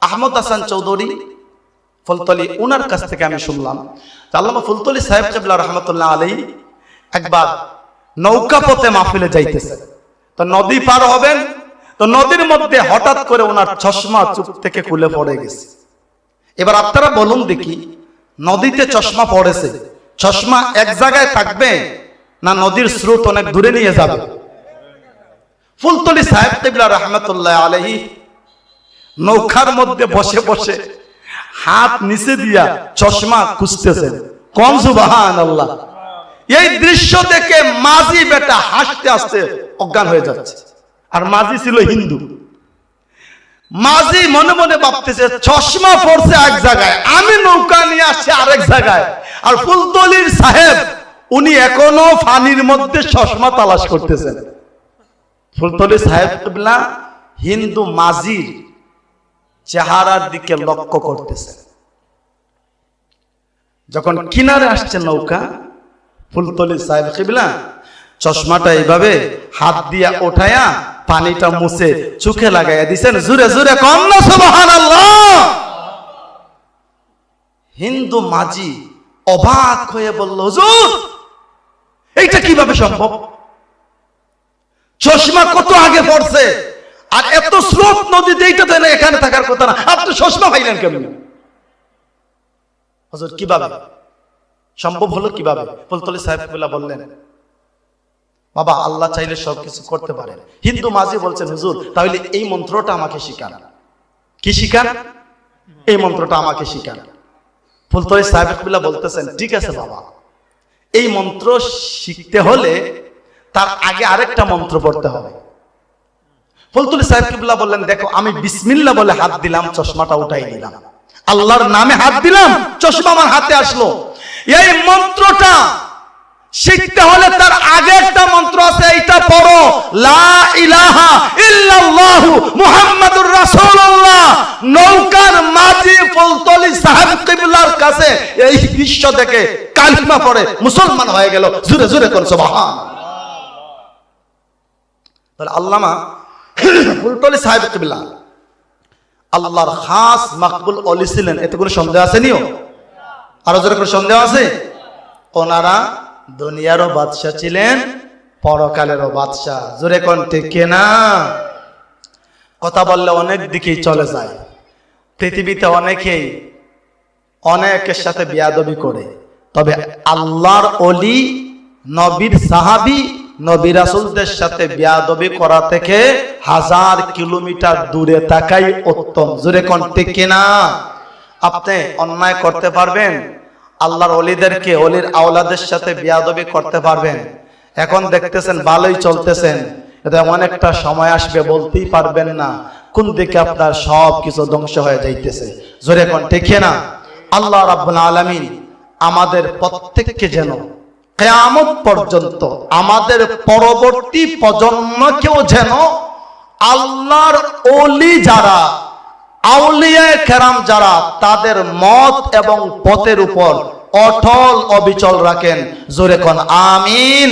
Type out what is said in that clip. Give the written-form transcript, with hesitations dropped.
আহমদ হাসান চৌধুরী ফুলতলি, ওনার কাছ থেকে আমি শুনলাম আল্লামা ফুলতলি সাহেব কিবলা রহমতুল্লাহ আলাইহি একবার নৌকা পথে মাহফিলে যাইতেছে, তো নদী পার হবেন, তো নদীর মধ্যে হঠাৎ করে ওনার চশমা চুপ থেকে খুলে পড়ে গেছে। এবার আপনারা বলুন দেখি, নদীতে চশমা পড়েছে, চশমা এক জায়গায় থাকবে না নদীর স্রোত অনেক দূরে নিয়ে যাবে? ফুলতলি সাহেব কিবলা রহমতুল্লাহ আলাইহি নৌকার মধ্যে বসে বসে হাত নিচে দিয়া চশমা খুঁজতেছেন। কোন সুবহানাল্লাহ। এই দৃশ্য দেখে মাঝি বেটা হাসতে হাসতে অজ্ঞান হয়ে যাচ্ছে। আর মাঝি ছিল হিন্দু। মাঝি মনে মনে ভাবতেছে চশমা পড়ছে এক জায়গায়, আমি নৌকা নিয়ে আসছি আরেক জায়গায়, আর ফুলতলির সাহেব উনি এখনো পানির মধ্যে চশমা তালাশ করতেছেন। ফুলতলি সাহেব কিবলা হিন্দু মাঝির চেহারার দিকে লক্ষ্য করতেছে। যখন কিনারে আসছে নৌকা, ফুলতলি সাহেব কিবলা চশমাটা এইভাবে হাত দিয়া উঠায়া পানিটা মুছে চোখে লাগাইয়া দিছেন। জোরে জোরে কোন না সুবহানাল্লাহ। হিন্দু মাঝি অবাক হয়ে বলল, হুজুর এইটা কিভাবে সম্ভব? চশমা কত আগে পড়ছে, আর এত স্রোত নদীতে, এইটা তো এখানে থাকার কথা না, আপনি চশমা পাইলেন কেমন? হুজুর কিভাবে সম্ভব হলো, কিভাবে? ফুলতলি সাহেব কিবলা বললেন, বাবা আল্লাহ চাইলে সবকিছু করতে পারেন। হিন্দু মাঝি বলছেন, হুজুর তাহলে এই মন্ত্রটা আমাকে শিখান। কি শিখান? এই মন্ত্রটা আমাকে শিখান। ফুলতলি সাহেব কিবলা বলতেছেন, ঠিক আছে বাবা, এই মন্ত্র শিখতে হলে তার আগে আরেকটা মন্ত্র পড়তে হবে। ফুলতলি সাহেব কিবলা বললেন, দেখো আমি বিসমিল্লাহ বলে হাত দিলাম, চশমাটা উঠাই নিলাম, আল্লাহর নামে হাত দিলাম, চশমা আমার হাতে আসলো। এই মন্ত্রটা শিখতে হলে তার আগে একটা মন্ত্র আছে, এইটা পড়ো, লা ইলাহা ইল্লাল্লাহু মুহাম্মাদুর রাসূলুল্লাহ। নৌকার মাঝি ফুলতলি সাহেব কিবলার কাছে এই দৃশ্য দেখে কালিমা পড়ে মুসলমান হয়ে গেল। জোরে জোরে কর সুবহান। তাহলে আল্লামা ফুলতলি সাহেব কিবলা আল্লাহর খাস মাকবুল ওলি ছিলেন, এতে কোনো সন্দেহ আছে নিও? আরো জোরে করে সন্দেহ আছে? ওনারা দুনিয়ারও বাদশা ছিলেন, পরকালেরও বাদশা। জোরে কোন ঠিক না? কথা বললে অনেক দিকেই চলে যায়। পৃথিবীতে অনেকেই অনেকের সাথে বিয়াদবি করে, তবে আল্লাহর ওলি, নবীর সাহাবী, নবী রাসূলদের সাথে বিয়াদবি করা থেকে 1000 কিলোমিটার দূরে থাকাই উত্তম। জোরে কোন ঠিক না? আপনি অন্যায় করতে পারবেন, আল্লাহর ওলিদেরকে, ওলির আওলাদের সাথে বিয়াদবি করতে পারবেন। এখন দেখতেছেন ভালোই চলতেছেন, এমন একটা সময় আসবে বলতেই পারবেন না কোন দিকে আপনার সব কিছু ধ্বংস হয়ে যাইতেছে। জোরে কোন ঠিক না? আল্লাহ রাব্বুল আলামিন আমাদের প্রত্যেককে যেন কিয়ামত পর্যন্ত, আমাদের পরবর্তী প্রজন্মকেও যেন আল্লাহর ওলি যারা, আউলিয়া কেরাম যারা, তাদের মত এবং পথের উপর অটল অবিচল রাখেন। জোরে কোন আমিন।